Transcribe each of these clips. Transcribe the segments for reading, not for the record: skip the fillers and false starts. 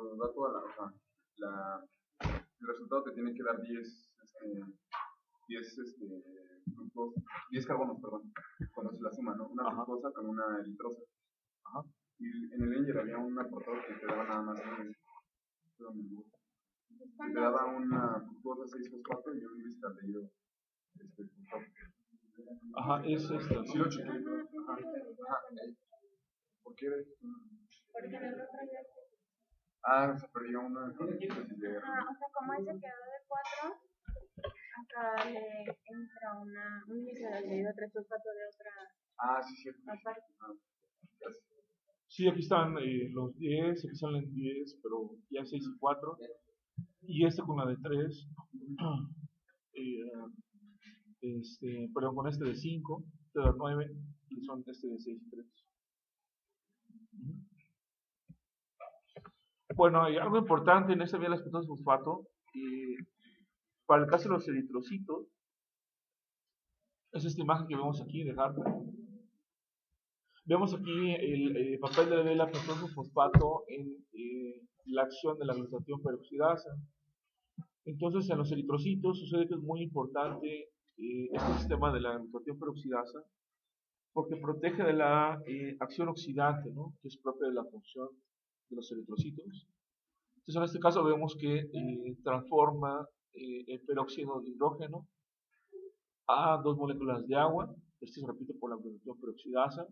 cuando da toda la hoja, el resultado te tiene que dar 10 fructosa, 10 carbonos, perdón, cuando se la suma, ¿no? Una fructosa con una eritrosa. Ajá. Y en el Enger había un apartado que te daba nada más que te daba una fructosa 6-fosfato y un bistaldehído fosfato. Ajá, es esto. Sí, lo chequé. Ajá. ¿Por qué? Porque no lo traía. Se perdió una. O sea, como ese quedó de 4, acá le entra un bistaldehído 3-fosfato de otra. Sí, cierto. Aparte. Sí, aquí están los 10, aquí salen 10, pero ya 6 y 4. Y este con la de 3, perdón, con este de 5, este de 9, y son este de 6 y 3. Bueno, hay algo importante en esta vía de las ketonas fosfato, para el caso de los eritrocitos, es esta imagen que vemos aquí de Harper. Vemos aquí el papel de la ketonas fosfato en la acción de la glutatión peroxidasa. Entonces, en los eritrocitos sucede que es muy importante este sistema de la glutatión peroxidasa porque protege de la acción oxidante, ¿no? Que es propia de la función de los eritrocitos. Entonces, en este caso vemos que transforma el peróxido de hidrógeno a 2 moléculas de agua. Esto se repite por la glutatión peroxidasa.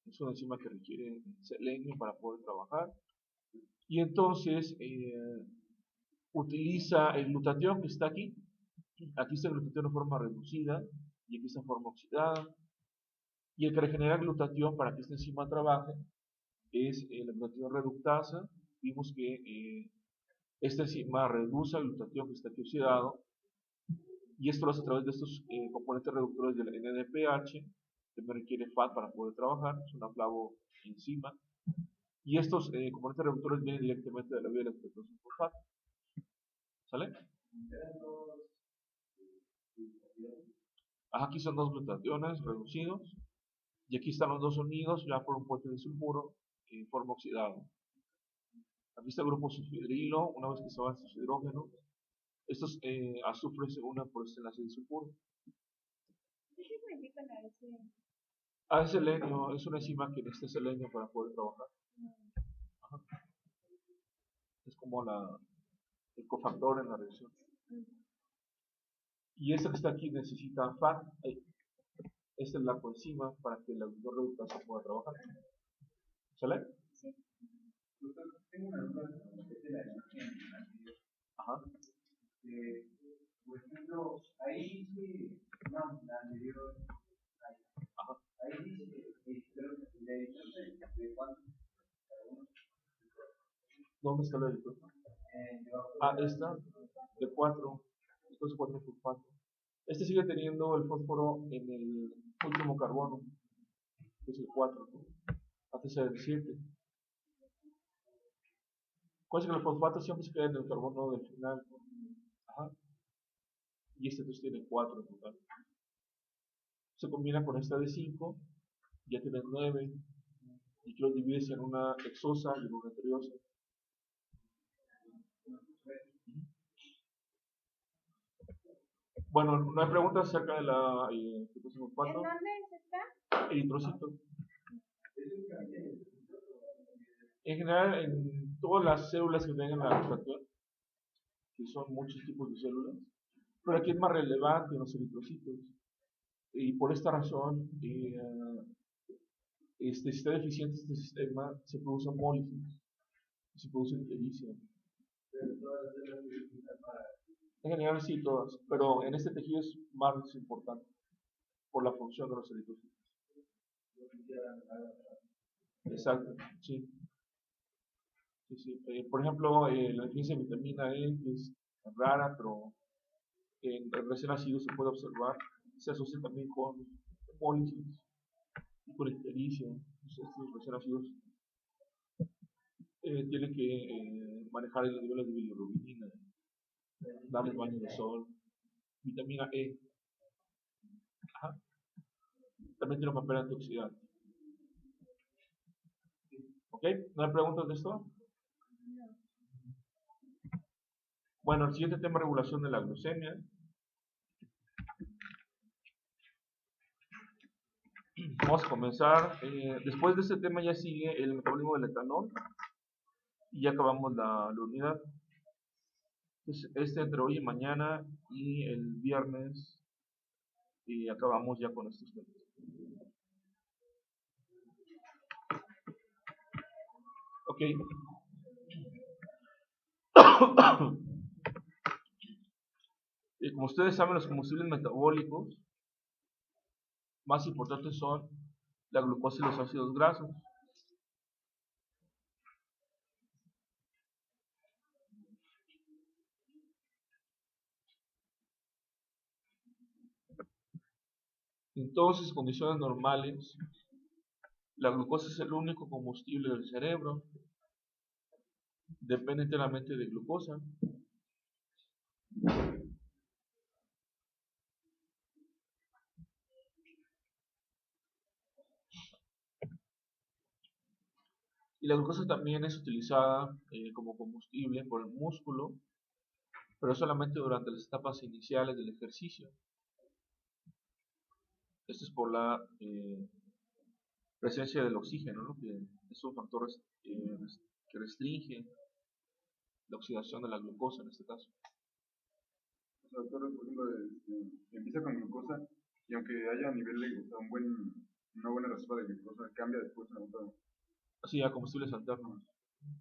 Es una enzima que requiere selenio para poder trabajar. Y entonces utiliza el glutatión que está aquí. Aquí está el glutatión en forma reducida y aquí está en forma oxidada. Y el que regenera glutatión para que esta enzima trabaje es la glutatión reductasa. Vimos que esta enzima reduce el glutatión que está aquí oxidado. Y esto lo hace a través de estos componentes reductores del NADPH, que no requiere FAT para poder trabajar, es una flavoenzima. Y estos componentes reductores vienen directamente de la vía de la ketosis fosfato. ¿Sale? Aquí son 2 glutationes reducidos. Y aquí están los 2 unidos ya por un puente de sulfuro en forma oxidada. Aquí está el grupo sulfidrilo, una vez que se van estos hidrógenos. Estos azufres se unen por este enlace de sulfuro. ¿Qué significa la S? Es selenio, es una enzima que necesita selenio para poder trabajar. Ajá. Es como el cofactor en la reacción. Y esta que está aquí necesita FAT. Esta es la coenzima para que la reductasa pueda trabajar. ¿Sale? Sí. Tengo una duda de la imagen. Ajá. Por ejemplo, ahí dice, no, la anterior, ahí dice, creo que la edición de cuánto, ¿Dónde está la edición? Esta, de 4. Esto es 4 fosfato. Este sigue teniendo el fósforo en el último carbono, que es el 4, ¿no? Antes era el 7. Cosa que los fosfatos siempre se quedan en el carbono del final. Ajá. Y este entonces tiene 4 en total. Se combina con esta de 5, ya tienes 9, y que los divides en una hexosa y en una triosa. Bueno, no hay preguntas acerca de la ketosis fosfato. ¿En dónde está? Eritrocito. En general, en todas las células que tengan la glutatión, que son muchos tipos de células, pero aquí es más relevante en los eritrocitos. Y por esta razón, si está deficiente este sistema, se produce hemólisis, se produce ictericia. En general sí todas, pero en este tejido es más importante por la función de los eritrocitos. Exacto, sí. Por ejemplo, la deficiencia de vitamina E, que es rara, pero en recién nacido se puede observar, se asocia también con hemólisis y con ictericia. Estos recién nacidos tienen que manejar los niveles de bilirrubina, darles baños de sol, vitamina E. Ajá. También tiene un papel antioxidante. ¿Ok? ¿No hay preguntas de esto? No. Bueno, el siguiente tema es regulación de la glucemia. Vamos a comenzar. Después de este tema ya sigue el metabolismo del etanol y ya acabamos la unidad. Entonces, entre hoy y mañana y el viernes acabamos ya con estos temas. Ok. Como ustedes saben, los combustibles metabólicos más importantes son la glucosa y los ácidos grasos. Entonces, en condiciones normales, la glucosa es el único combustible del cerebro. Depende enteramente de glucosa. Y la glucosa también es utilizada como combustible por el músculo, pero solamente durante las etapas iniciales del ejercicio. Esto es por la presencia del oxígeno, ¿no? Que es un factor que restringe la oxidación de la glucosa en este caso. O sea, doctor, por ejemplo, empieza con glucosa y aunque haya a nivel de, o sea, una buena reserva de glucosa, cambia después en otro. Así, a combustibles alternos.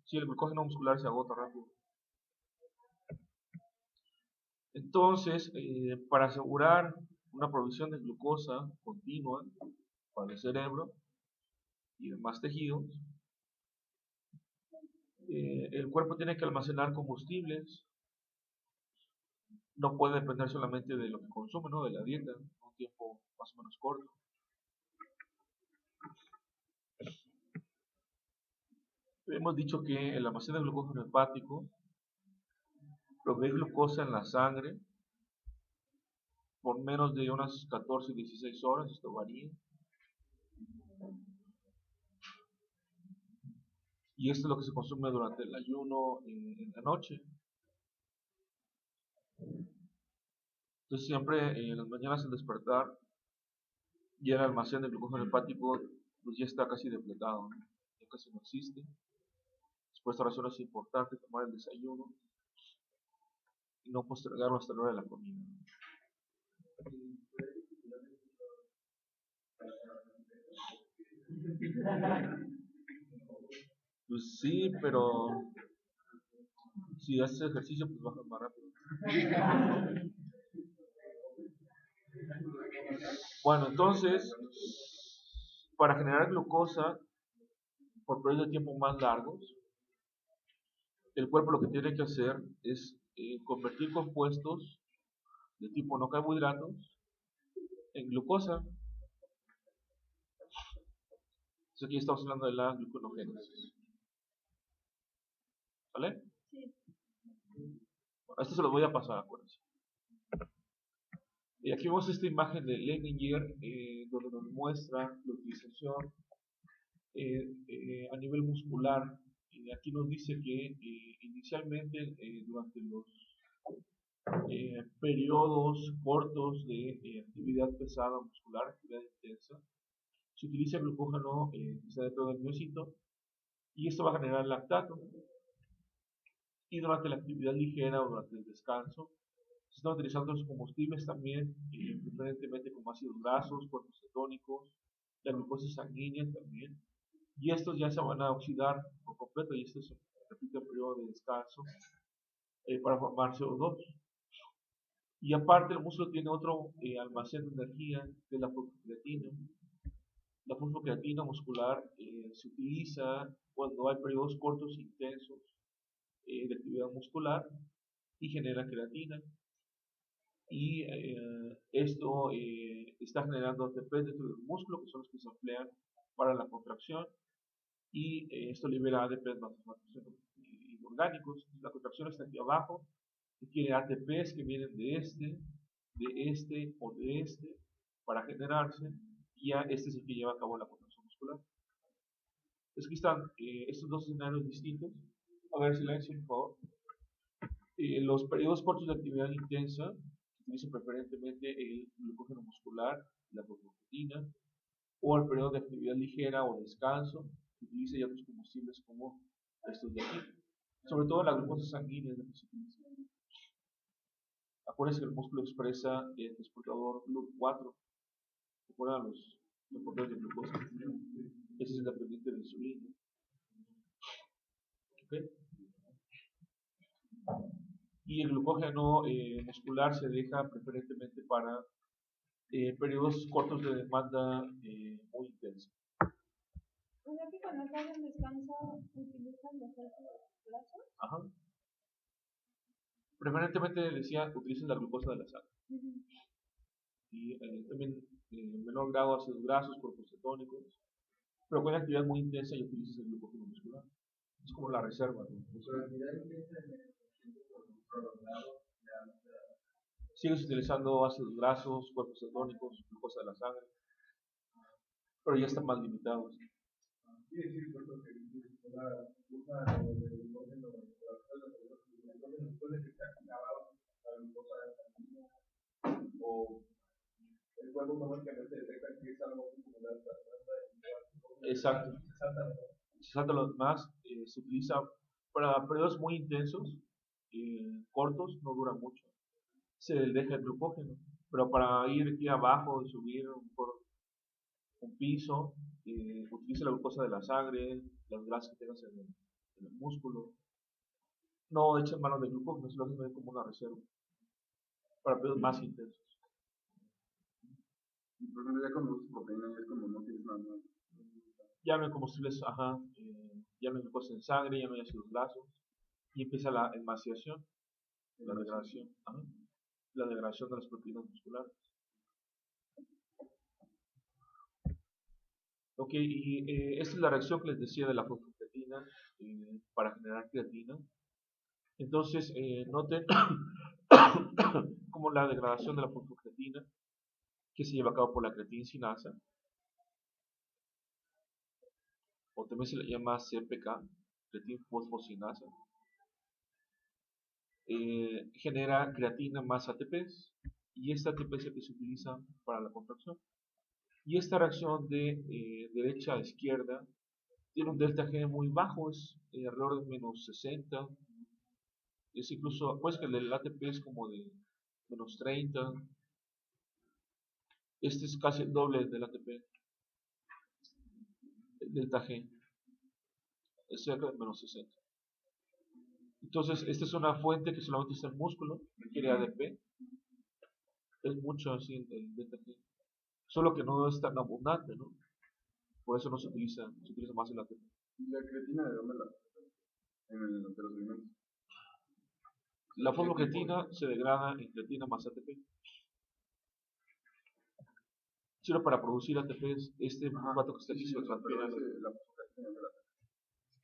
Sí, el glucógeno muscular se agota rápido. Entonces, para asegurar una provisión de glucosa continua para el cerebro y demás tejidos, el cuerpo tiene que almacenar combustibles. No puede depender solamente de lo que consume, ¿no? De la dieta, un tiempo más o menos corto. Hemos dicho que el almacén de glucógeno hepático provee glucosa en la sangre por menos de unas 14 16 horas, esto varía. Y esto es lo que se consume durante el ayuno en la noche. Entonces siempre en las mañanas al despertar ya el almacén de glucógeno hepático pues ya está casi depletado, ¿no? Ya casi no existe. Por esta razón es importante tomar el desayuno y no postergarlo hasta la hora de la comida. Pues sí, pero si haces ejercicio pues bajas más rápido. Bueno, entonces, para generar glucosa por periodos de tiempo más largos, el cuerpo lo que tiene que hacer es convertir compuestos de tipo no carbohidratos en glucosa. Entonces aquí estamos hablando de la gluconogénesis. ¿Vale? Sí. Bueno, esto se lo voy a pasar, acuérdense. Y aquí vemos esta imagen de Leninger, donde nos muestra la utilización a nivel muscular. Aquí nos dice que inicialmente durante los periodos cortos de actividad pesada muscular, actividad intensa, se utiliza glucógeno que está dentro del miocito y esto va a generar lactato. Y durante la actividad ligera o durante el descanso se están utilizando los combustibles también, preferentemente como ácidos grasos, cuerpos cetónicos, la glucosa sanguínea también, y estos ya se van a oxidar por completo y este se repite el periodo de descanso para formar CO2. Y aparte el músculo tiene otro almacén de energía, que es la fosfocreatina. La fosfocreatina muscular se utiliza cuando hay periodos cortos e intensos de actividad muscular y genera creatina. Y esto está generando ATP dentro del músculo, que son los que se emplean para la contracción, y esto libera ADP más inorgánicos. La contracción está aquí abajo, que tiene ATPs que vienen de este o de este para generarse, y ya este es el que lleva a cabo la contracción muscular. Entonces aquí están estos dos escenarios distintos. A ver, silencio, por favor. En los periodos cortos de actividad intensa, se utiliza preferentemente el glucógeno muscular, la fosfokreatina, o el periodo de actividad ligera o descanso, se utiliza ya otros combustibles como estos de aquí. Sobre todo la glucosa sanguínea es la que se utiliza. Acuérdense que el músculo expresa el transportador GLUT4. ¿Recuerdan los transportadores de glucosa? Ese es el dependiente de la insulina. ¿Okay? Y el glucógeno muscular se deja preferentemente para periodos cortos de demanda muy intensa. O sea que cuando estás en descanso utilizan los brazos. Ajá. Preferentemente decía utilizan la glucosa de la sangre. Y también en menor grado ácidos grasos, cuerpos cetónicos. Pero con actividad muy intensa y utilizas el glucógeno muscular. Es como la reserva. ¿No? Sigues utilizando ácidos grasos, cuerpos cetónicos, glucosa de la sangre, pero ya están más limitados. O el cuerpo automáticamente detecta que es algo similar. Exacto. Se salta los demás, se utiliza para periodos muy intensos, cortos, no dura mucho. Se deja el glucógeno, pero para ir aquí abajo y subir por un piso, utiliza la glucosa de la sangre, las grasas que tengas en el músculo. No echen mano de glucógeno, se lo hacen como una reserva para periodos más intensos. Y por ejemplo, ya cuando usas proteína, ya es como no tienes nada más. Ya no hay combustibles, ya no hay glucosa en sangre, ya no hay ácidos grasos, y empieza la emaciación, la degradación, la degradación de las proteínas musculares. Ok, y esta es la reacción que les decía de la fosfokreatina para generar creatina. Entonces, noten como la degradación de la fosfokreatina que se lleva a cabo por la creatina sinasa, o también se le llama CPK, creatina fosfosinasa, genera creatina más ATPs, y esta ATP es la que se utiliza para la contracción. Y esta reacción de derecha a izquierda tiene un delta G muy bajo, es alrededor de menos 60. Es incluso, pues que el ATP es como de menos 30. Este es casi el doble del ATP. El delta G es cerca de menos 60. Entonces, esta es una fuente que solamente está en el músculo, requiere ADP. Es mucho así el delta G. Solo que no es tan abundante, ¿no? Por eso no se utiliza más el ATP. ¿Y la creatina de dónde la en los alimentos? La fosfokreatina se degrada en creatina más ATP. Sirve para producir ATP. Este fosfato que está aquí se lo transfiere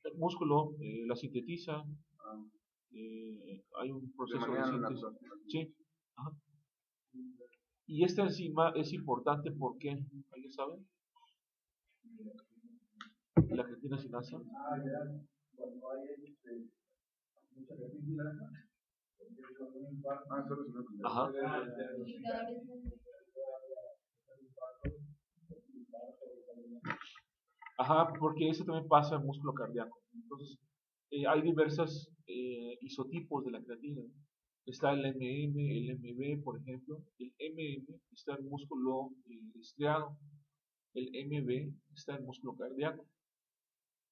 el músculo, la sintetiza. Hay un proceso de síntesis. Sí. Ajá. Y esta enzima es importante porque, ¿alguien sabe? La creatina sinasa. Cuando hay mucha creatina, Ajá. Ajá, porque eso también pasa en el músculo cardíaco. Entonces, hay diversos isotipos de la creatina. Está el MM, el MB, por ejemplo. El MM está en el músculo estriado. El MB está en el músculo cardíaco.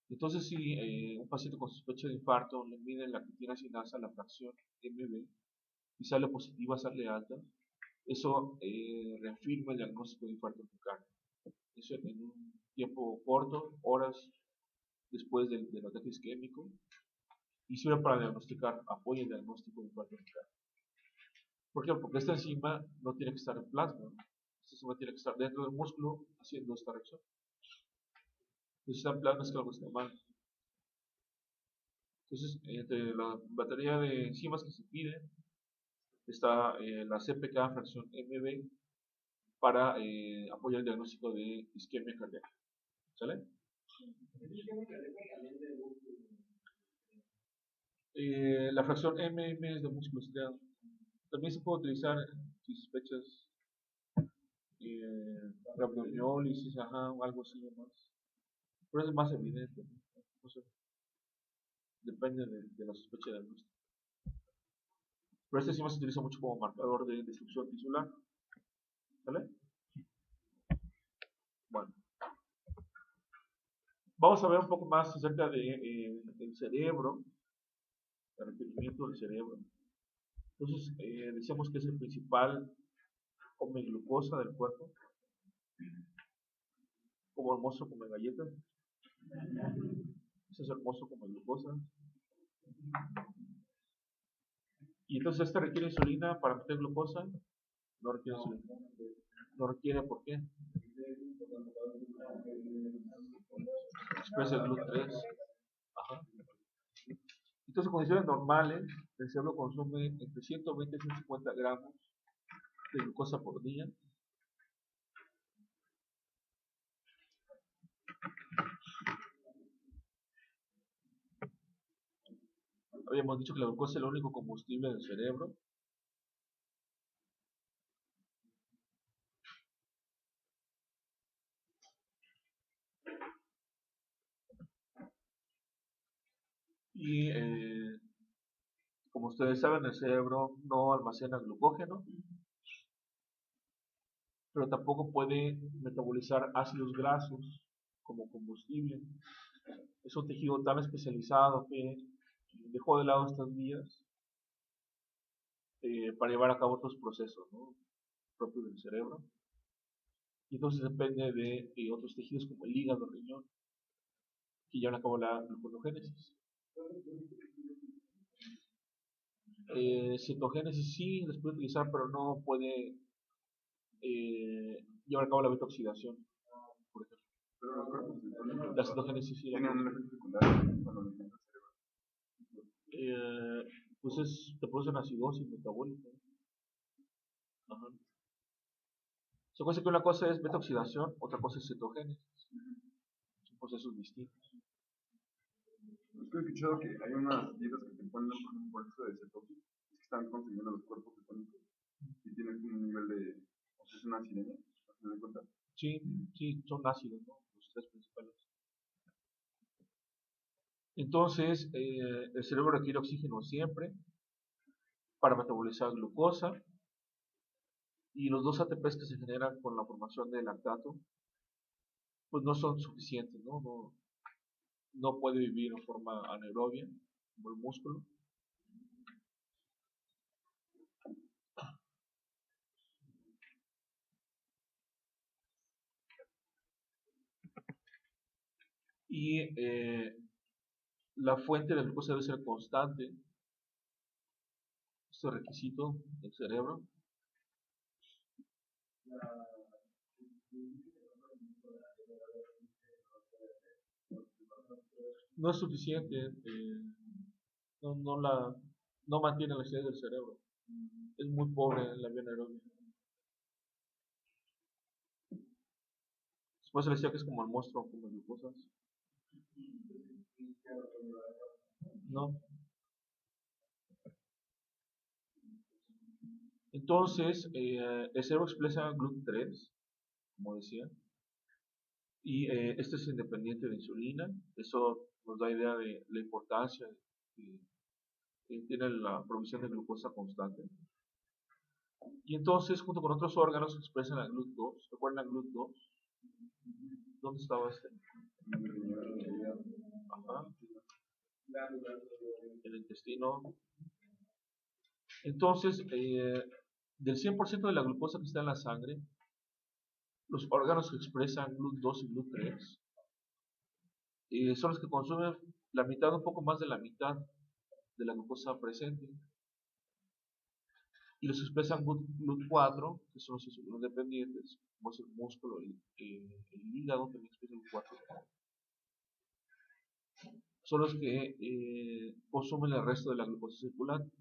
Entonces, si un paciente con sospecha de infarto le miden la creatina sinasa, la fracción MB, y sale positiva, sale alta, eso reafirma el diagnóstico de infarto miocardio. Eso en un tiempo corto, horas después del ataque isquémico, y sirve para diagnosticar, apoya el diagnóstico de infarto miocardio. ¿Por qué? Porque esta enzima no tiene que estar en plasma, ¿no? Esta enzima tiene que estar dentro del músculo haciendo esta reacción. Entonces, está en plasma es que algo está mal. Entonces, entre la batería de enzimas que se pide, está la CPK fracción MB para apoyar el diagnóstico de isquemia cardíaca. ¿Sale? La fracción MM es de músculo estriado. También se puede utilizar si sospechas rhabdomiólisis, ajá, o algo así más. Pero es más evidente, ¿no? O sea, depende de la sospecha del nuestro. Pero este sí se utiliza mucho como marcador de destrucción tisular. ¿Vale? Bueno, vamos a ver un poco más acerca del cerebro, el requerimiento del cerebro. Entonces, decíamos que es el principal come glucosa del cuerpo, como el monstruo come galletas. Ese es el monstruo come glucosa. Y entonces este requiere insulina para meter glucosa. No requiere insulina. No requiere, ¿por qué? Expresa el GLUT3. Ajá. Entonces, en condiciones normales, el cerebro consume entre 120 y 150 gramos de glucosa por día. Habíamos dicho que la glucosa es el único combustible del cerebro. Y como ustedes saben, el cerebro no almacena glucógeno, pero tampoco puede metabolizar ácidos grasos como combustible. Es un tejido tan especializado que dejó de lado estas vías para llevar a cabo otros procesos, ¿no?, propios del cerebro. Y entonces depende de otros tejidos como el hígado, el riñón, que llevan a cabo la gluconeogénesis. Cetogénesis sí les puede utilizar, pero no puede llevar a cabo la beta-oxidación, por ejemplo. Pero los cuerpos cetónicos La cetogénesis sí tienen un efecto secundario cuando alimenta el cerebro. pues te producen acidosis metabólica. Ajá. Se puede decir que una cosa es beta-oxidación, otra cosa es cetogénesis. Son procesos distintos. Es que he escuchado que hay unas dietas que te ponen por un proceso de cetosis, es que están consumiendo los cuerpos cetónicos y tienes un nivel de, o sea, es una acidemia, ¿no te das cuenta? Sí, sí, son ácidos, ¿no?, los tres principales. Entonces, el cerebro requiere oxígeno siempre para metabolizar glucosa, y los 2 ATPs que se generan con la formación del lactato pues no son suficientes, ¿no? No puede vivir en forma anaerobia como el músculo. Y la fuente de glucosa debe ser constante. Este requisito del cerebro. No es suficiente, no mantiene la acidez del cerebro. Es muy pobre en la vía anaerobia. Después se le decía que es como el monstruo, como glucosas. No. Entonces, el cerebro expresa GLUT3, como decía, y este es independiente de insulina. Eso nos da idea de la importancia que tiene la provisión de glucosa constante. Y entonces, junto con otros órganos, expresan la GLUT2. ¿Recuerdan la GLUT2? ¿Dónde estaba este? Ajá. El intestino. Entonces, del 100% de la glucosa que está en la sangre, los órganos que expresan GLUT2 y GLUT3 son los que consumen la mitad, un poco más de la mitad de la glucosa presente. Y los que expresan GLUT4, que son los insulinos dependientes, como es el músculo, el hígado también expresa GLUT4. Son los que consumen el resto de la glucosa circulante.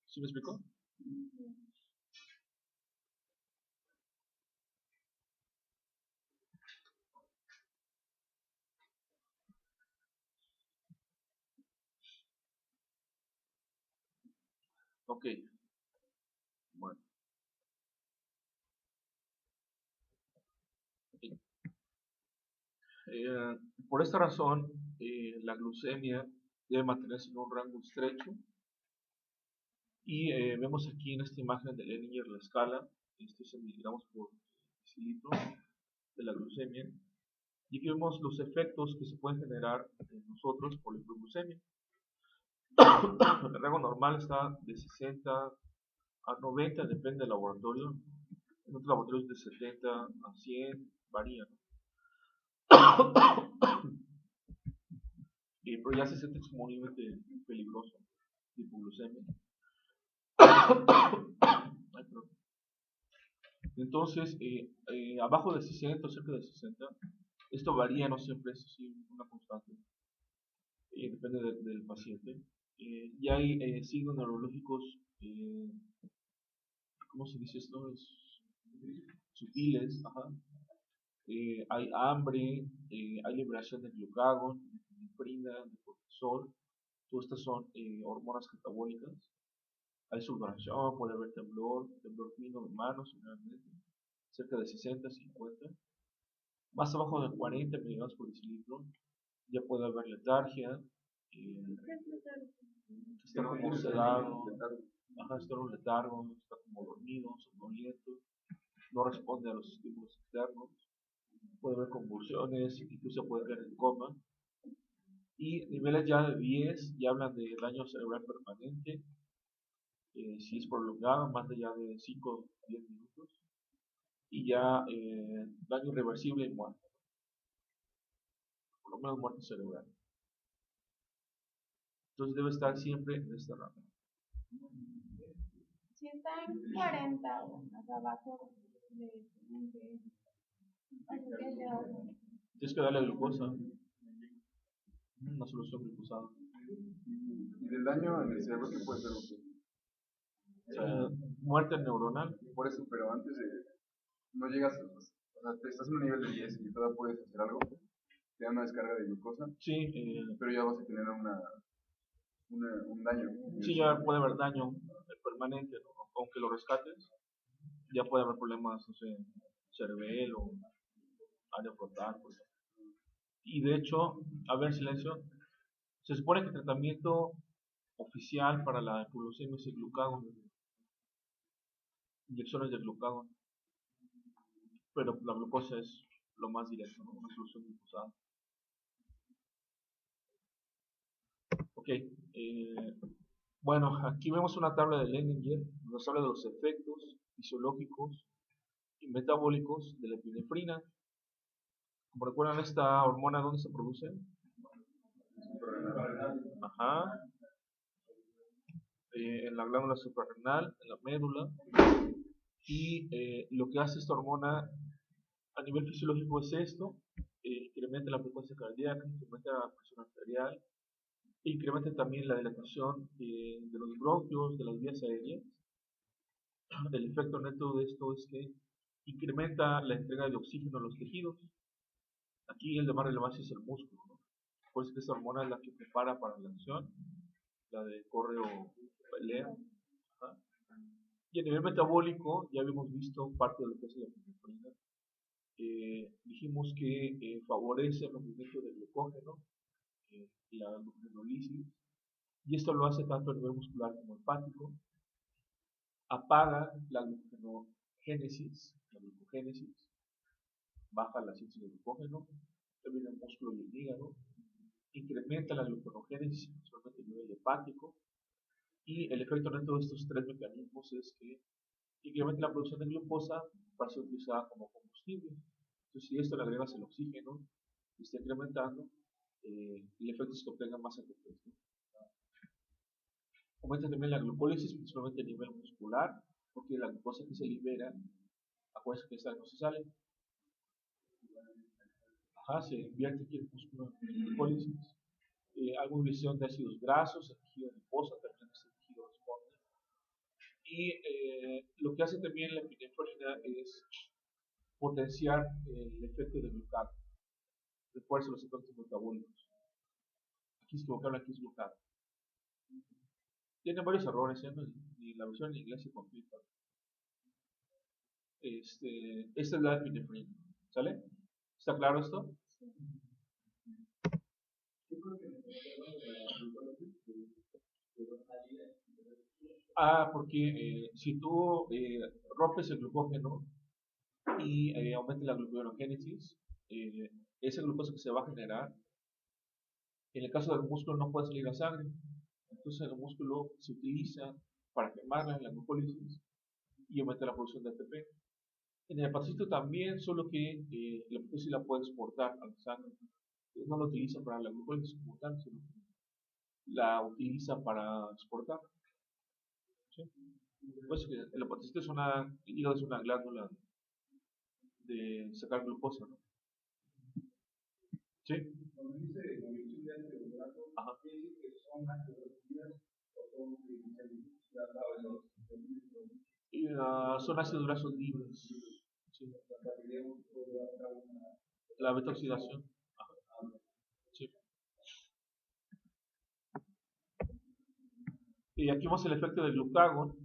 ¿Sí me explicó? Ok, bueno. Por esta razón, la glucemia debe mantenerse en un rango estrecho. Y vemos aquí en esta imagen de Leninger la escala, esto es en miligramos por decilitro de la glucemia. Y aquí vemos los efectos que se pueden generar en nosotros por la hipoglucemia. El rango normal está de 60 a 90, depende del laboratorio. En otros laboratorios de 70 a 100, varía, ¿no? Pero ya 60 es como un límite peligroso de hipoglucemia. Ay, perdón. Entonces, abajo de 60 o cerca de 60, esto varía, no siempre es así una constante, depende del paciente. Y hay signos neurológicos, ¿cómo se dice esto? Sutiles, ajá. Hay hambre, hay liberación de glucagón, de nefrina, de cortisol. Todas estas son hormonas catabólicas. Hay sudoración, puede haber temblor fino de manos, generalmente, cerca de 60, 50. Más abajo de 40 miligramos por decilitro, ya puede haber letargia, está como sedado, está en un letargo, está como dormido, somnoliento, no responde a los estímulos externos, puede haber convulsiones, incluso puede caer en coma. Y niveles ya de 10 ya hablan de daño cerebral permanente, si es prolongado, más allá de 5 o 10 minutos, y ya daño irreversible y muerte, por lo menos muerte cerebral. Entonces debe estar siempre en este rango. Si está en 40 o más abajo de Tienes que darle glucosa, una solución glucosada. Y del daño en el cerebro, ¿qué puede ser? Muerte neuronal. Por eso, pero antes de, no llegas a, o sea, te estás en un nivel de 10 y todavía puedes hacer algo, te da una descarga de glucosa, Sí, pero ya vas a tener un daño. sí, ya puede haber daño permanente, ¿no? Aunque lo rescates, ya puede haber problemas, no sé, cerebelo, área frontal, pues. Y de hecho, a ver, silencio, se supone que el tratamiento oficial para la hipoglucemia es el glucagón, inyecciones de glucagón, pero la glucosa es lo más directo, ¿no? Una solución glucosada. Ok, bueno, aquí vemos una tabla de Leninger, nos habla de los efectos fisiológicos y metabólicos de la epinefrina. Como recuerdan, esta hormona, ¿dónde se produce? Ajá. En la glándula suprarrenal, en la médula. Y lo que hace esta hormona a nivel fisiológico es esto: incrementa la frecuencia cardíaca, incrementa la presión arterial, incrementa también la dilatación de los bronquios, de las vías aéreas. El efecto neto de esto es que incrementa la entrega de oxígeno a los tejidos. Aquí el de más relevancia es el músculo, ¿no? Por eso que esta hormona es la que prepara para la acción, la de corre o pelea. Ajá. Y a nivel metabólico, ya habíamos visto parte de lo que es la epinefrina. Dijimos que favorece el rompimiento del glucógeno, la glucogenólisis, y esto lo hace tanto a nivel muscular como hepático. Apaga la glucogénesis, baja la síntesis de glucógeno, también el músculo y el hígado, incrementa la glucogenólisis, principalmente a nivel hepático, y el efecto neto de estos tres mecanismos es que incrementa la producción de glucosa para ser utilizada como combustible. Entonces, si esto le agregas el oxígeno y está incrementando, el efecto es que obtenga más ATP. Aumenta también la glucólisis, principalmente a nivel muscular, porque la glucosa que se libera, acuérdense que esta no se sale. Ajá, se invierte aquí el músculo en glucólisis. Algo de visión de ácidos grasos, el tejido adiposo, también este tejido responde. Y lo que hace también la epinefrina es potenciar el efecto de glucagón, refuerza los efectos metabólicos. Aquí es equivocable, aquí es glucagón. Tiene varios errores, ¿eh? y la versión en inglés se complica. Esta es la epinefrina, ¿sale? ¿Está claro esto? Porque si tú rompes el glucógeno y aumenta la gluconeogénesis, ese glucosa que se va a generar, en el caso del músculo no puede salir a sangre, entonces el músculo se utiliza para quemarla en la glucólisis y aumenta la producción de ATP. En el hepatocito también, solo que la hepatocito la puede exportar a la sangre. No la utiliza para la glucólisis como tal, sino que la utiliza para exportar. ¿Sí? Pues el hepatocito es el hígado es una glándula de sacar glucosa, ¿no? ¿Sí? Cuando dice movilización de antebrazo, ¿quiere decir que son ácidos o son son ácidos grasos libres. Sí. La beta oxidación. Sí. Y aquí vemos el efecto del glucagón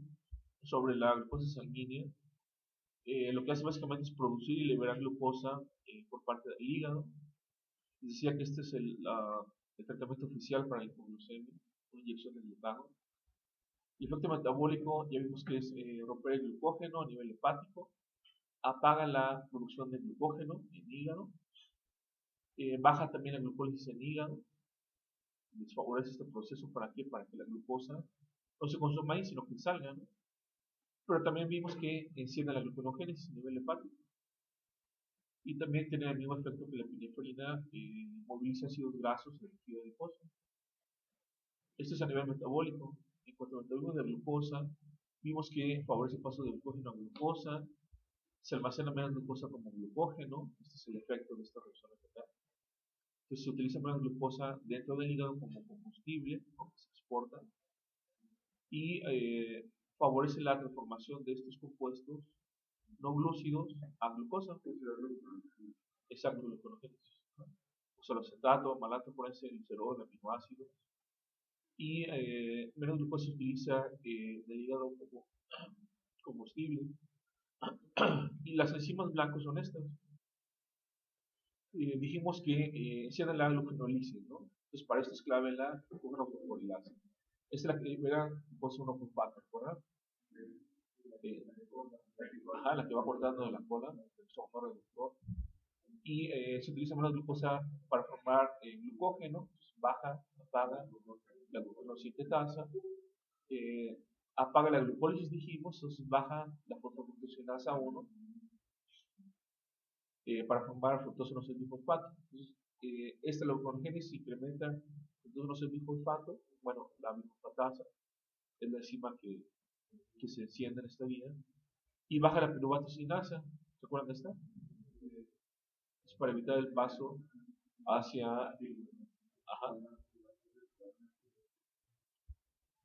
sobre la glucosa sanguínea. Lo que hace básicamente es producir y liberar glucosa por parte del hígado. Decía que este es el tratamiento oficial para la hipoglucemia, una inyección de glucagón. El efecto metabólico ya vimos que es romper el glucógeno a nivel hepático, apaga la producción de glucógeno en hígado, baja también la glucólisis en hígado, desfavorece este proceso para que la glucosa no se consuma ahí, sino que salga, ¿no? Pero también vimos que enciende la gluconeogénesis a nivel hepático y también tiene el mismo efecto que la epinefrina, moviliza ácidos grasos en el tejido adiposo. Esto es a nivel metabólico. En cuanto al metabolismo de glucosa, vimos que favorece el paso de glucógeno a glucosa, se almacena menos glucosa como glucógeno, este es el efecto de esta reacción vegetal. Entonces se utiliza menos glucosa dentro del hígado como combustible, porque se exporta, y favorece la transformación de estos compuestos no glúcidos a glucosa. Exacto, gluconeogénesis. Oxaloacetato, malato forense, glicerol, aminoácidos. Y menos glucosa se utiliza del hígado como combustible. Y las enzimas blancas son estas. Dijimos que encienden la gluconeolisis, ¿no? Entonces para esto es clave la gluconeofosforilasa. Esta es la que libera glucosa 1-fosfato, ¿verdad? La que va cortando de la cola, el software reductor. Y se utiliza menos glucosa para formar glucógeno, baja, apaga la glucosintetasa, apaga la glucólisis, dijimos, entonces baja la fosfoglucosinasa 1 para formar fructosa 1,6-bifosfato. Entonces, esta gluconeogénesis incrementa fructosa 1,6-bifosfato, bueno, la bifosfatasa es la enzima que se enciende en esta vía, y baja la piruvatosinasa. ¿Se acuerdan de esta? Es para evitar el paso hacia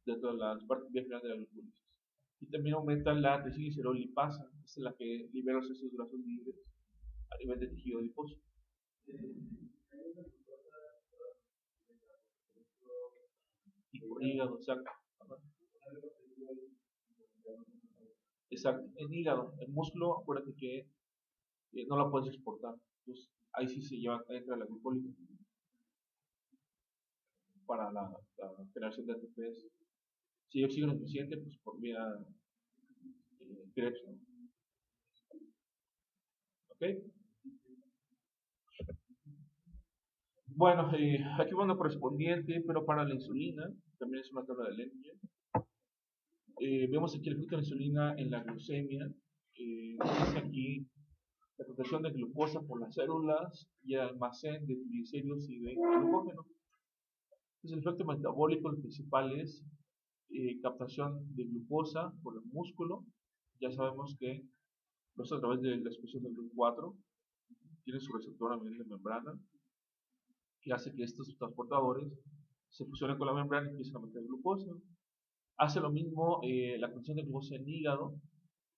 dentro de la parte final de la glucólisis. Y también aumenta la desinglicerol-lipasa, esta es la que libera los ácidos grasos libres a nivel de tejido adiposo. Y por hígado, exacto. Exacto, en hígado, el músculo, acuérdate que no la puedes exportar, entonces ahí sí se lleva, entra la glucólisis para la generación de ATPs. Si hay oxígeno suficiente, pues por vía Krebs, ¿no? ¿Ok? Bueno, aquí va una correspondiente, pero para la insulina, también es una tabla de Lehninger. Vemos aquí el efecto de la insulina en la glucemia. Dice aquí la protección de glucosa por las células y el almacén de triglicéridos y de glucógeno. Entonces, el efecto metabólico principal es captación de glucosa por el músculo. Ya sabemos que lo hace a través de la expresión del GLUT4, tiene su receptor a nivel de membrana, que hace que estos transportadores se fusionen con la membrana y empiecen a meter glucosa. Hace lo mismo la condición de glucosa en hígado,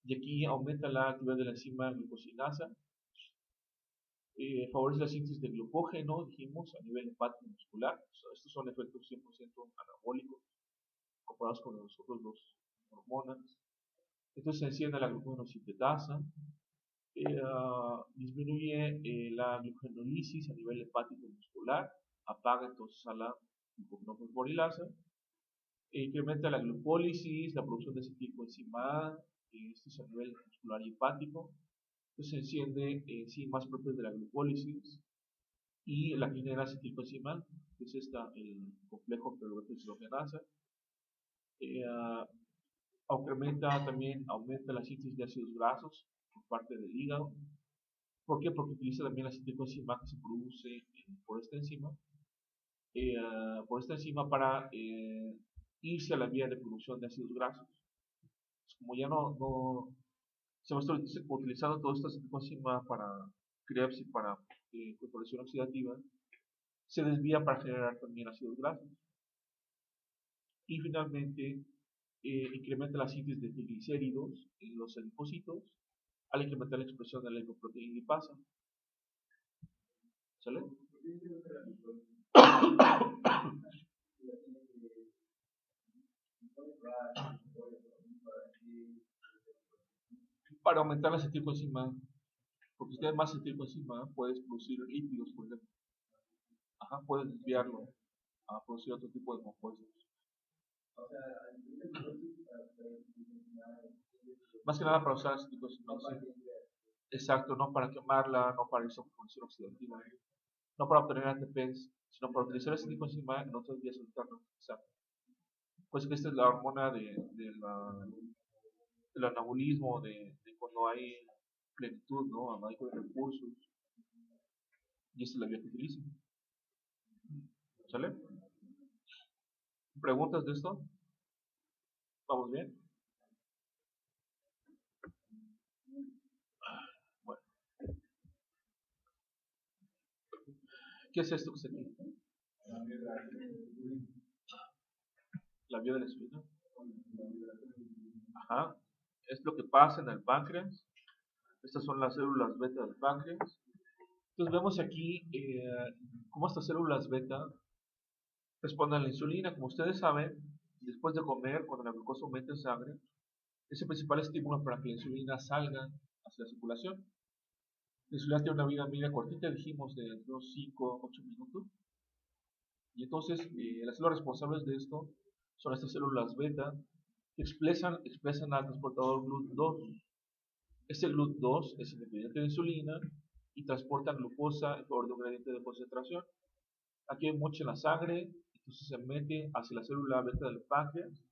y aquí aumenta la actividad de la enzima glucosinasa. Favorece la síntesis de glucógeno, dijimos, a nivel hepático y muscular. Estos son efectos 100% anabólicos comparados con los otros dos hormonas. Entonces se enciende la gluconeosintetasa, disminuye la glucogenólisis a nivel hepático y muscular, apaga entonces a la gluconeofosforilasa, incrementa la glucólisis, la producción de acetilcoenzima A, esto es a nivel muscular y hepático. Entonces se enciende enzimas propias de la glucólisis y la que genera acetilcoenzima A, que es el complejo peroxidrogenasa. Aumenta la síntesis de ácidos grasos por parte del hígado. ¿Por qué? Porque utiliza también la acetilcoenzima que se produce por esta enzima para irse a la vía de producción de ácidos grasos. Pues como ya no se va a estar utilizando toda esta acetilcoenzima para Krebs y para incorporación oxidativa, se desvía para generar también ácidos grasos. Y finalmente incrementa la síntesis de triglicéridos en los linfocitos al incrementar la expresión de la lipoproteína lipasa. ¿Sale? Para aumentar la acetilcoenzima, porque si tienes más acetilcoenzima, puedes producir lípidos, por ejemplo. Puedes desviarlo a producir otro tipo de compuestos. Más que nada para usar acetilcoenzima. Exacto, no para quemarla, no para irse a producción oxidativa, no para obtener ATPs, sino para utilizar acetilcoenzima en otras vías alternas. Exacto. Pues que esta es la hormona del anabolismo, de cuando hay plenitud, ¿no? Hay recursos. Y esta es la vía que utilizan. ¿Sale? ¿Preguntas de esto? ¿Vamos bien? Bueno. ¿Qué es esto que se tiene? La vía de la insulina. Es lo que pasa en el páncreas. Estas son las células beta del páncreas. Entonces vemos aquí cómo estas células beta responden a la insulina. Como ustedes saben, después de comer, cuando la glucosa aumenta en sangre, es el principal estímulo para que la insulina salga hacia la circulación. La insulina tiene una vida media cortita, dijimos, de unos 5 a 8 minutos. Y entonces las células responsables de esto son estas células beta que expresan al transportador GLUT2. Este GLUT2 es independiente de insulina y transporta glucosa en favor de un gradiente de concentración. Aquí hay mucho en la sangre, entonces se mete hacia la célula beta del páncreas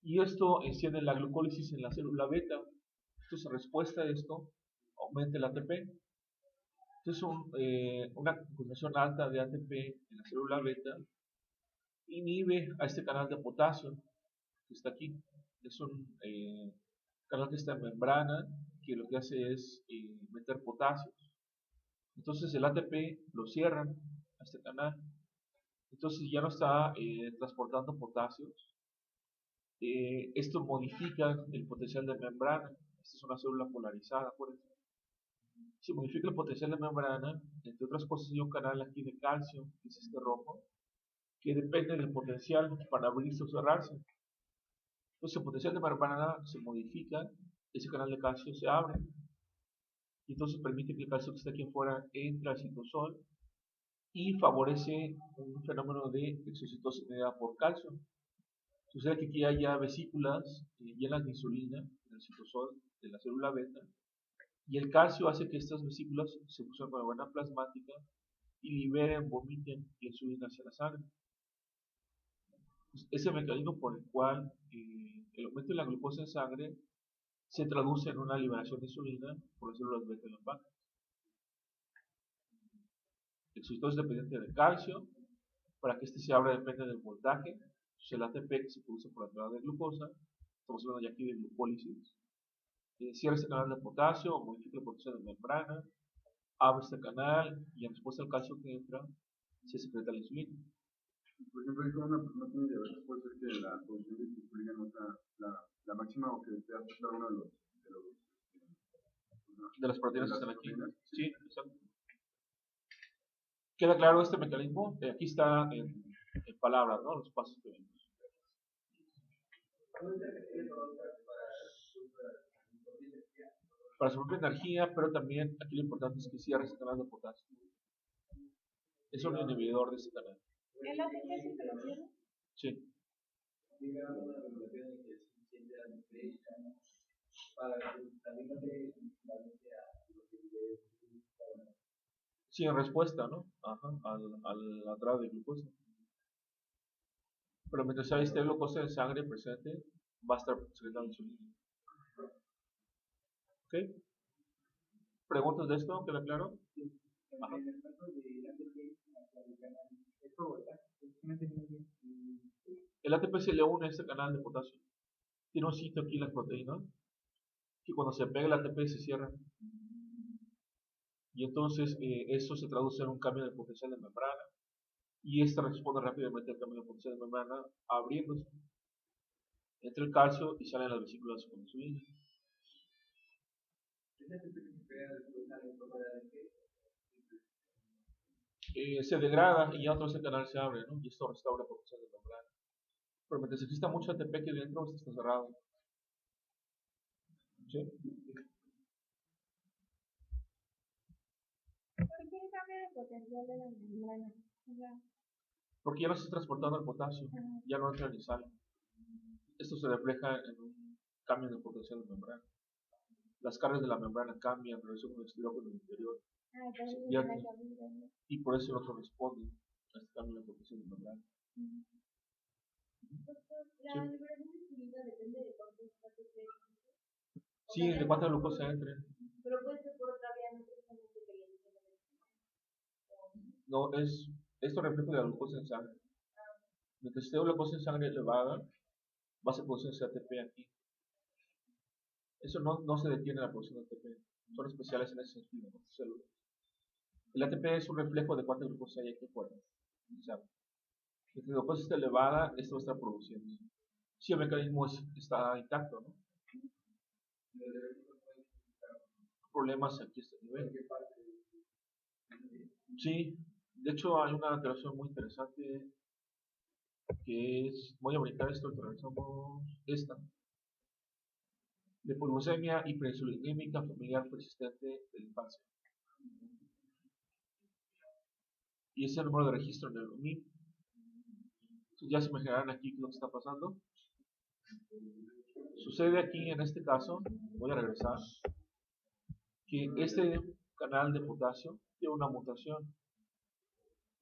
y esto enciende la glucólisis en la célula beta. Entonces, en respuesta a esto, aumenta el ATP. Entonces, una concentración alta de ATP en la célula beta inhibe a este canal de potasio que está aquí. Es un canal que está en membrana que lo que hace es meter potasios. Entonces el ATP lo cierran a este canal. Entonces ya no está transportando potasios. Esto modifica el potencial de membrana. Esta es una célula polarizada, acuérdense. Si modifica el potencial de membrana, entre otras cosas hay un canal aquí de calcio, que es este rojo, que depende del potencial para abrirse o cerrarse. Entonces el potencial de membrana se modifica, ese canal de calcio se abre, y entonces permite que el calcio que está aquí afuera entre al citosol y favorece un fenómeno de exocitosis mediada por calcio. Sucede que aquí haya vesículas llenas de insulina en el citosol de la célula beta, y el calcio hace que estas vesículas se fusionen con la membrana plasmática y liberen, vomiten la insulina hacia la sangre. Pues ese mecanismo por el cual el aumento de la glucosa en sangre se traduce en una liberación de insulina por las células beta en el páncreas. El exocitosis es dependiente del calcio. Para que este se abra depende del voltaje. Entonces el ATP que se produce por la entrada de glucosa, estamos hablando ya aquí de glucólisis, cierra este canal de potasio, modifica el potencial de membrana, abre este canal y en respuesta al calcio que entra se secreta la insulina. Por ejemplo, si una persona tiene diabetes, puede ser que la producción de insulina no sea la máxima o que esté afectada a uno de las proteínas que están aquí. Sí, exacto. ¿Queda claro este mecanismo? Aquí está en palabras, ¿no? Los pasos que vemos. Para su propia energía, pero también aquí lo importante es que cierre ese canal de potasio. Es un inhibidor de ese canal. ¿El ATP sí se lo cierra? Sí. Sí, en respuesta, ¿no? Ajá, al la entrada de glucosa. Pero mientras esté glucosa en sangre presente, va a estar secretando insulina. ¿Ok? ¿Preguntas de esto? ¿Queda claro? Ajá. El ATP se le une a este canal de potasio. Tiene un sitio aquí en la proteína que cuando se pega el ATP se cierra. Y entonces eso se traduce en un cambio de potencial de membrana. Y esta responde rápidamente al cambio de potencial de membrana abriéndose. Entra el calcio y salen las vesículas con insulina. Se degrada y ya otro ese canal se abre, ¿no? Y esto restaura potencial de membrana. Pero mientras exista mucho ATP aquí dentro, esto está cerrado. ¿Sí? ¿Por qué cambia el potencial de la membrana? O sea, Porque ya no se está transportando el potasio, ya no entra ni sale. Esto se refleja en un cambio de potencial de membrana. Las cargas de la membrana cambian en relación con el estirógeno interior. entonces Ya- la cabida, ¿no? Y por eso el otro responde a este cambio de potencial de membrana. La liberación de insulina depende de cuánto ATP. Sí, de cuánta glucosa entre. Pero puede ser por otra vía, no precisamente que le dicen. No, esto refleja la glucosa en sangre. Mientras esté la glucosa en sangre elevada, va a ser producción de ATP aquí. Eso no se detiene la producción de ATP. Son especiales en ese sentido, ¿no? Células. El ATP es un reflejo de cuánta glucosa hay aquí afuera. O sea, si la glucosa está elevada, esto va a estar produciendo. Si el mecanismo está intacto, ¿no? Problemas aquí a este nivel. Sí, de hecho hay una alteración muy interesante que es, voy a brincar esto, realizamos esta. De hipoglucemia hiperinsulinémica familiar persistente de la infancia. Y ese es el número de registro en el UNIP. Entonces ya se imaginarán aquí lo que está pasando. Sucede aquí en este caso, voy a regresar, que este canal de potasio tiene una mutación.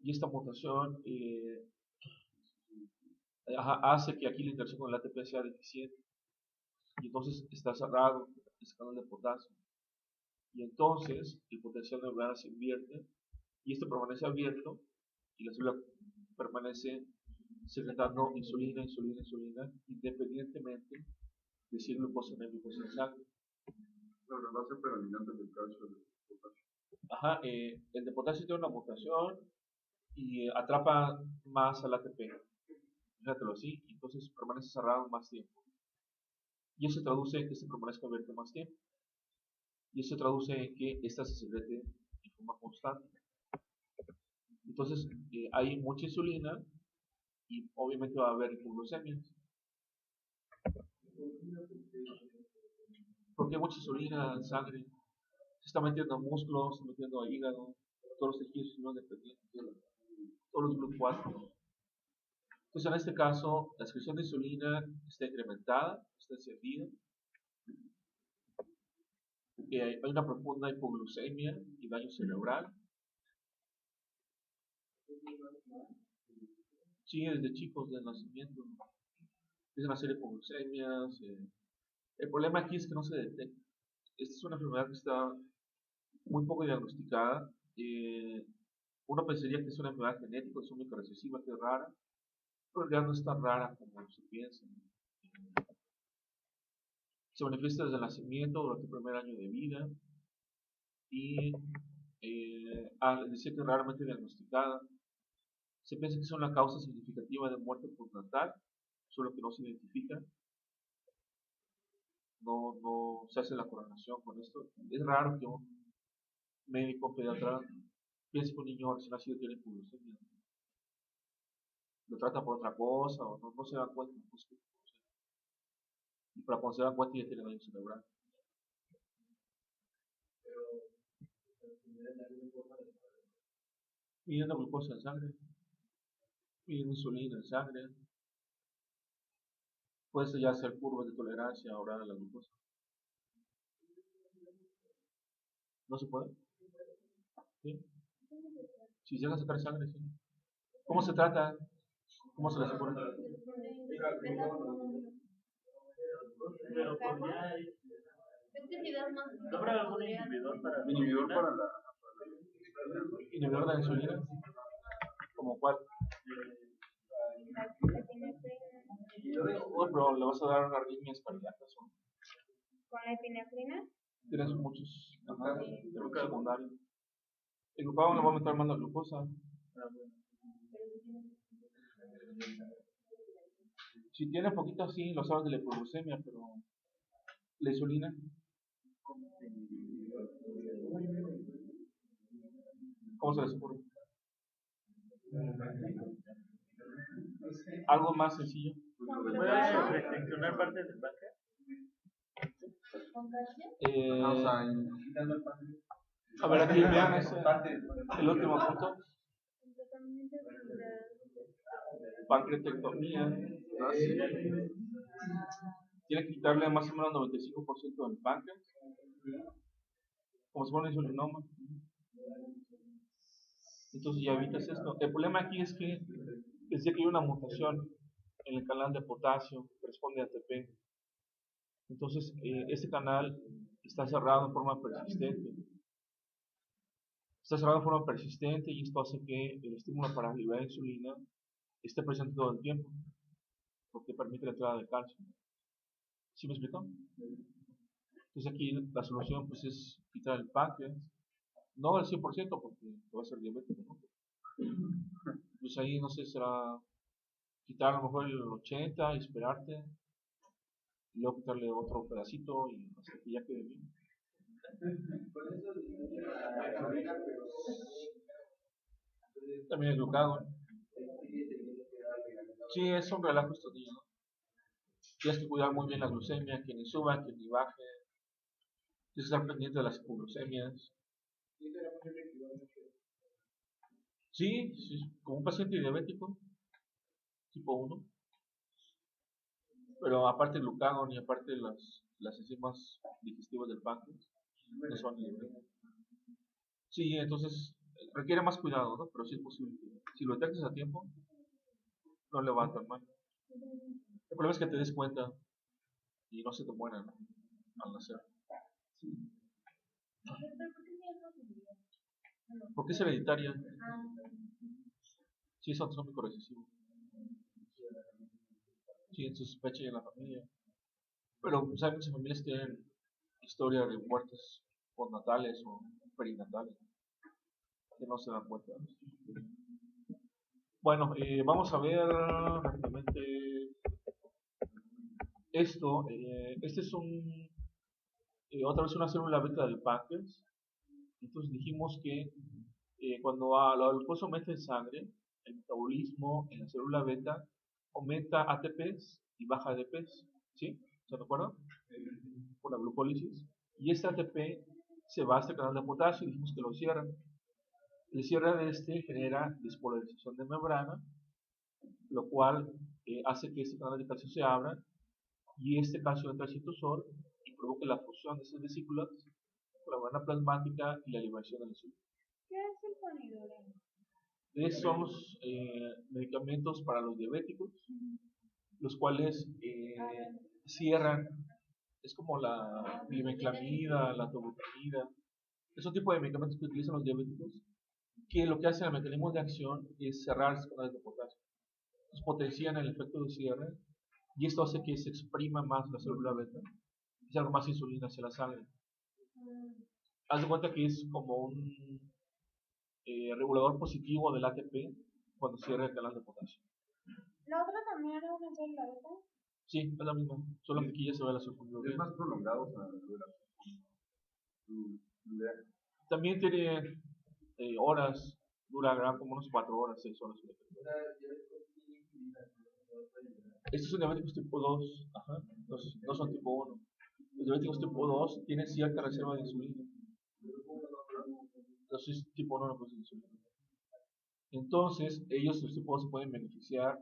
Y esta mutación hace que aquí la interacción con el ATP sea deficiente. Y entonces está cerrado este canal de potasio. Y entonces el potencial de membrana se invierte y esto permanece abierto y la célula permanece secretando insulina, independientemente de si hay glucosa en el glucosa en sangre. La relación predominante del calcio del potasio. Ajá, el de potasio tiene una mutación y atrapa más al ATP. Fíjatelo así, entonces permanece cerrado más tiempo. Y eso se traduce en que se permanezca abierto más tiempo. Y eso se traduce en que ésta se secrete en forma constante. Entonces, hay mucha insulina y obviamente va a haber hipoglucemias. Porque hay mucha insulina en sangre. Se está metiendo en músculos, se está metiendo al hígado, todos los tejidos no dependientes, todos los glucósidos. Entonces, en este caso, la excreción de insulina está incrementada, está encendida. Hay una profunda hipoglucemia y daño cerebral. Sí, desde chicos, desde el nacimiento. Empiezan a hacer hipoglucemias. El problema aquí es que no se detecta. Esta es una enfermedad que está muy poco diagnosticada. Uno pensaría que es una enfermedad genética, es única recesiva, que es rara, pero en realidad no es tan rara como se piensa. Se manifiesta desde el nacimiento, durante el primer año de vida, y al decir que es raramente diagnosticada, se piensa que es una causa significativa de muerte postnatal, solo que no se identifica. No se hace la correlación con esto. Es raro que un médico pediatra piense que un niño recién nacido tiene hipoglucemia. Lo trata por otra cosa o no se da cuenta. Y para cuando se dan cuenta ya tienen daño cerebral. Midiendo glucosa en sangre, midiendo insulina en sangre, puedes ya hacer curvas de tolerancia oral a la glucosa. ¿No se puede? ¿Sí? Si llega a sacar sangre, sí. ¿Cómo se trata? ¿Cómo se le asegura? ¿Habrá algún inhibidor para Inhibidor para la ¿Inhibidor de la insulina? ¿Como cuál? Bueno, pero le vas a dar arritmias cardíacas. ¿No? ¿Con la epinefrina? Tienes muchos efectos secundarios. El glucagón le va a aumentar más la glucosa. Si tiene poquito, sí, lo sabes de la hipoglucemia, pero la insulina. ¿Cómo se les ocurre? Algo más sencillo. ¿Puede restriccionar partes del páncreas? ¿Con calcio? o sea, A ver, aquí vean el último punto. Completamente Pancreatectomía. Tiene que quitarle más o menos 95% del páncreas, como si fuera un insulinoma. Entonces ya evitas esto. El problema aquí es que decía que hay una mutación en el canal de potasio que responde a ATP. Entonces este canal está cerrado en forma persistente. Está cerrado de forma persistente y esto hace que el estímulo para liberar insulina esté presente todo el tiempo, porque permite la entrada de calcio. ¿Sí me explico? Entonces aquí la solución pues es quitar el páncreas, no al 100% porque va a ser diabético, ¿no? Pues ahí no sé, será quitar a lo mejor el 80 y esperarte, y luego quitarle otro pedacito y hasta que ya quede bien. También el glucagón. Sí, es un relajo estos días, ¿no? Tienes que cuidar muy bien la glucemia, que ni suba, que ni baje. Tienes que estar pendiente de las hipoglucemias. Sí, sí, como un paciente diabético, tipo 1. Pero aparte el glucagón y aparte las enzimas digestivas del páncreas, no son diabéticos. Sí, entonces requiere más cuidado, ¿no? Pero sí es posible. Si lo detectas a tiempo, no le va a tan mal. El problema es que te des cuenta y no se te muera, ¿no? Al nacer. ¿Por qué es hereditaria? Sí, es autosómico recesivo. Sí, en su sospecha y en la familia. Pero, pues, hay muchas familias que tienen historia de muertes postnatales o perinatales que no se dan cuenta. Bueno, vamos a ver rápidamente esto. Este es otra vez una célula beta del páncreas. Entonces dijimos que cuando la glucosa aumenta en sangre, el metabolismo en la célula beta aumenta ATPs y baja ADPs. ¿Sí? ¿Se recuerdan? Por la glucólisis. Y este ATP se va a este canal de potasio y dijimos que lo cierran. El cierre de este genera despolarización de membrana, lo cual hace que este canal de calcio se abra y este calcio entra al citosol y provoca la fusión de esas vesículas con la membrana plasmática y la liberación de la insulina. ¿Qué es el Ponidorel? Esos son los medicamentos para los diabéticos, los cuales cierran, es como la glibenclamida, la tobutamida, esos tipos de medicamentos que utilizan los diabéticos, que lo que hacen el mecanismo de acción es cerrar los canales de potasio. Entonces potencian el efecto de cierre y esto hace que se exprima más la célula beta y salga más insulina hacia la sangre. Haz de cuenta que es como un regulador positivo del ATP cuando cierra el canal de potasio. ¿La otra también era una célula beta? Sí, es la misma, solo que aquí ya se ve la es sulfonidurina. más prolongado, o sea, la También tiene horas, dura como unos 4 horas, 6 horas. Estos son diabéticos tipo 2. Ajá. no son tipo 1. Los diabéticos tipo 2 tienen cierta reserva de insulina. Entonces, tipo 1 no produce insulina. Entonces, ellos, los tipo 2, se pueden beneficiar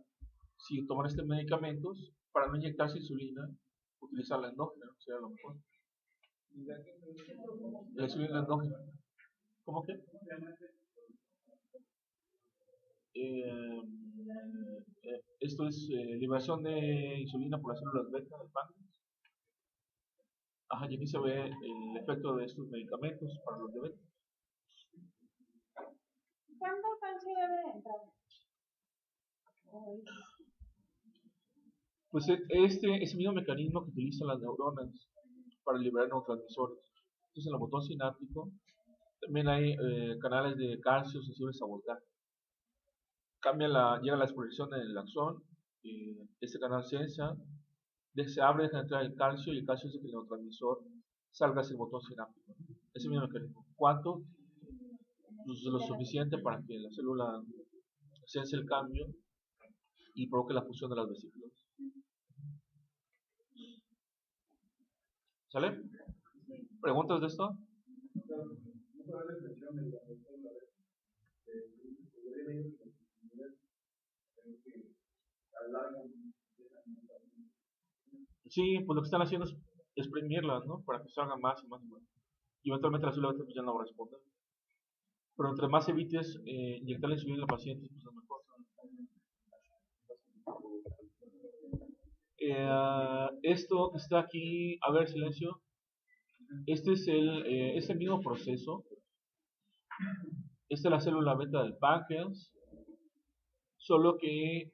si toman estos medicamentos para no inyectarse insulina, utilizar la endógena, sería lo mejor. La insulina endógena. ¿Cómo que? Esto es liberación de insulina por las células beta del páncreas. Ajá, y aquí se ve el efecto de estos medicamentos para los diabéticos. ¿Cuándo calcio debe entrar? Pues ese mismo mecanismo que utilizan las neuronas para liberar neurotransmisores. Entonces, en el botón sináptico también hay canales de calcio sensibles a voltaje. Llega la exposición en el axón, este canal se abre, deja entrar el calcio y el calcio hace que el neurotransmisor salga hacia el botón sináptico. Ese mismo mecanismo. ¿Cuánto? Pues lo suficiente para que la célula sense el cambio y provoque la fusión de las vesículas. ¿Sale? ¿Preguntas de esto? Sí, pues lo que están haciendo es exprimirlas, ¿no? Para que salgan más y más y más. Y eventualmente la célula beta pues ya no va a responder. Pero entre más evites inyectar la insulina al paciente, pues es mejor. Esto que está aquí, a ver, silencio. Este es el mismo proceso. Esta es la célula beta del páncreas. Solo que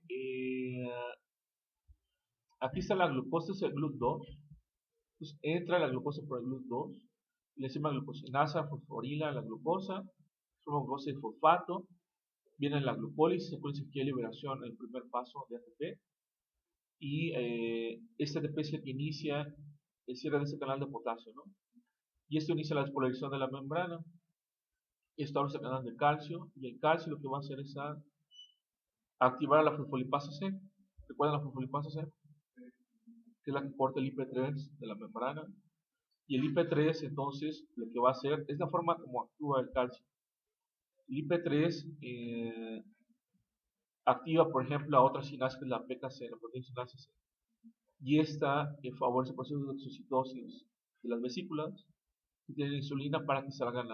aquí está la glucosa, es el GLUT2. Entonces entra la glucosa por el GLUT2. Le enzima glucosinasa, fosforila la glucosa. Forma glucosa y fosfato. Viene la glucólisis, acuérdense que hay liberación, el primer paso de ATP. Y este ATP es el que inicia el cierre de ese canal de potasio, ¿no? Y esto inicia la despolarización de la membrana. Esto abre ese canal de calcio. Y el calcio lo que va a hacer es activar a la fosfolipasa C. ¿Recuerdan la fosfolipasa C? Que es la que porta el IP3 de la membrana. Y el IP3 entonces lo que va a hacer es la forma como actúa el calcio. El IP3 activa, por ejemplo, a otra sinasa que es la PKC, la proteína sinasa C. Y esta favorece el proceso de exocitosis de las vesículas que tienen insulina para que salgan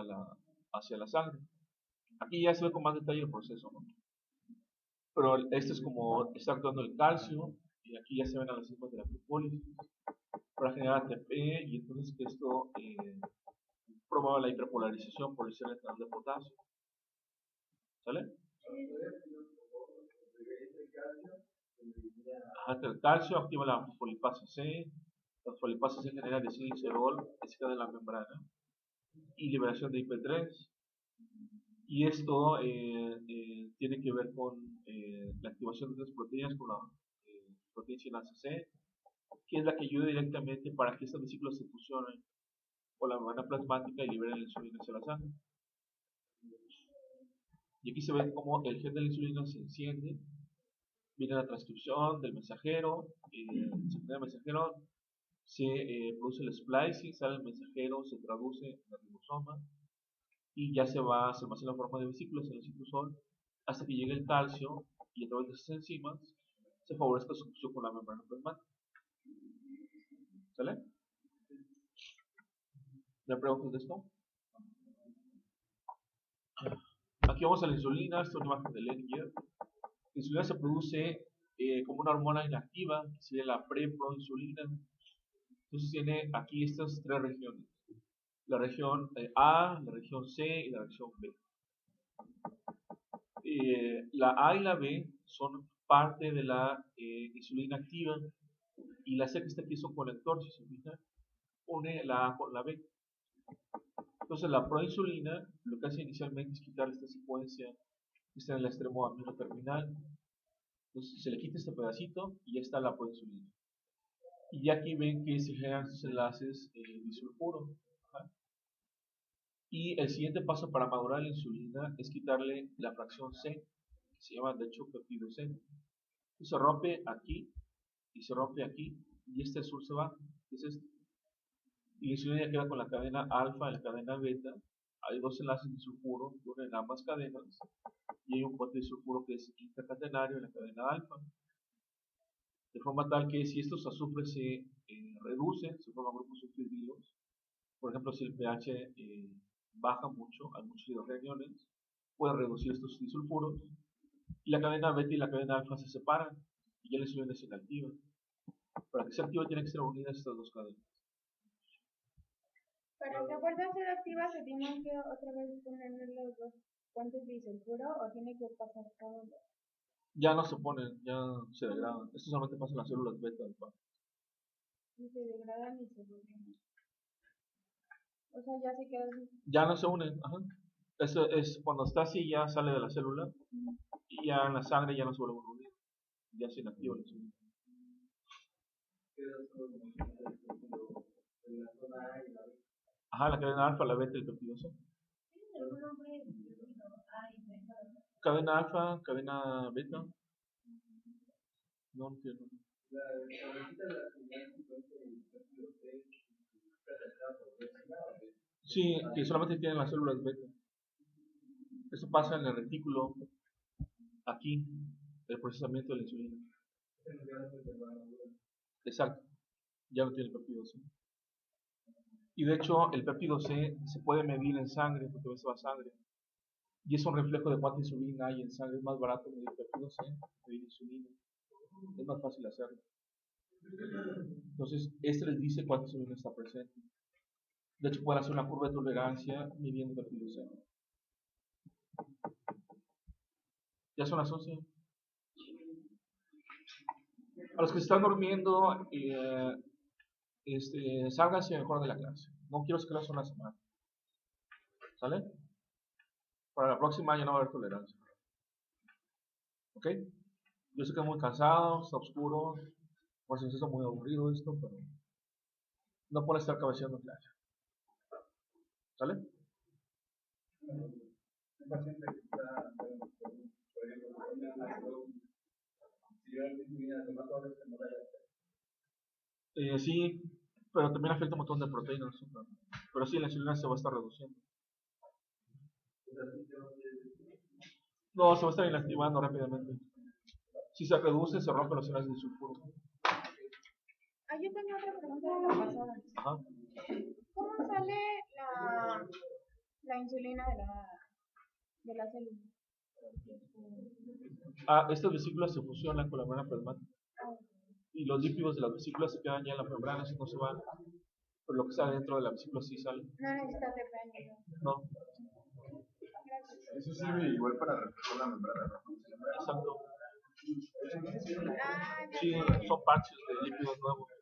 hacia la sangre. Aquí ya se ve con más detalle el proceso, ¿no? Pero este es como está actuando el calcio, y aquí ya se ven las enzimas de la glucólisis para generar ATP, y entonces esto promueve la hiperpolarización por el cierre del canal de potasio. ¿Sale? El calcio activa la fosfolipasa C. La fosfolipasa C genera diacilglicerol que se queda en la membrana y liberación de IP3. Y esto tiene que ver con la activación de otras proteínas, con la proteína sinasa C, que es la que ayuda directamente para que estas vesículas se fusionen con la membrana plasmática y liberen la insulina hacia la sangre. Y aquí se ve cómo el gen de la insulina se enciende, viene la transcripción del mensajero, se genera el mensajero, se produce el splicing, sale el mensajero, se traduce en el ribosoma y ya se almacena en forma de vesículas en el citosol hasta que llegue el calcio y a través de esas enzimas se favorezca su fusión con la membrana plasmática. ¿Sale? ¿Me preguntas de esto? Aquí vamos a la insulina, esta es una imagen de Leniger. La insulina se produce como una hormona inactiva, que sería la preproinsulina. Entonces tiene aquí estas tres regiones. La región A, la región C y la región B. La A y la B son parte de la insulina activa y la C que está aquí son conectores, si se fijan, une la A con la B. Entonces la proinsulina lo que hace inicialmente es quitar esta secuencia que está en el extremo amino terminal. Entonces se le quita este pedacito y ya está la proinsulina. Y aquí ven que se generan estos enlaces disulfuro. Y el siguiente paso para madurar la insulina es quitarle la fracción C, que se llama de hecho peptido C. Se rompe aquí y se rompe aquí, y este azul se va, es este. Y la insulina queda con la cadena alfa y la cadena beta. Hay dos enlaces de sulfuro que unen ambas cadenas y hay un puente de sulfuro que es intercatenario en la cadena alfa. De forma tal que si estos azufres se reducen, se forman grupos sulfurilos. Por ejemplo, si el pH baja mucho, hay muchos hidrogeniones, pueden reducir estos disulfuros. Y la cadena beta y la cadena alfa se separan y ya la insulina es inactiva. Para que sea activa tienen que ser unidas estas dos cadenas. Para que vuelva a ser activa, ¿se tienen que otra vez ponerle los dos puentes de disulfuro o tiene que pasar todo? Ya no se ponen, ya se degradan. Esto solamente pasa en las células beta del páncreas. Y se degradan y se vuelven. O sea, ya se queda así. Ya no se unen, ajá. Eso es cuando está así, ya sale de la célula y ya en la sangre ya no se vuelve a unir. Ya se inactiva la insulina. Ajá, la cadena alfa, la beta y el peptido C. Cadena alfa, cadena beta. No entiendo. Sí, que solamente tienen las células beta. Eso pasa en el retículo, aquí, el procesamiento de la insulina. Exacto, ya no tiene el péptido C. Y de hecho, el péptido C se puede medir en sangre, porque a veces va a sangre. Y es un reflejo de cuánta insulina hay en sangre. Es más barato medir péptido C, medir insulina. Es más fácil hacerlo. Entonces, este les dice cuánta insulina está presente. De hecho, pueden hacer una curva de tolerancia midiendo péptido C. ¿Ya son las 11? A los que se están durmiendo, sálganse mejor de la clase. No quiero que una semana. ¿Sale? Para la próxima ya no va a haber tolerancia. ¿Ok? Yo sé que es muy cansado, está oscuro, por si está muy aburrido esto, pero no puede estar cabeceando en clase. ¿Sale? Un paciente que está, por ejemplo, si yo no tengo tomar todo esto, no le Sí, pero también afecta un montón de proteínas. Pero sí, la insulina se va a estar reduciendo. No, se va a estar inactivando rápidamente. Si se reduce, se rompen los enlaces de sulfuro. Yo tenía otra pregunta de la pasada. Ajá. ¿Cómo sale la insulina de la célula? Estas vesículas se fusionan con la membrana plasmática. Y los lípidos de las vesículas se quedan ya en la membrana, así no se van. Pero lo que está dentro de la vesícula sí sale. No necesitas TPN. No. Eso sirve igual para reforzar la membrana, ¿no? Exacto. Ya Sí, sé. son parches de lípidos nuevos.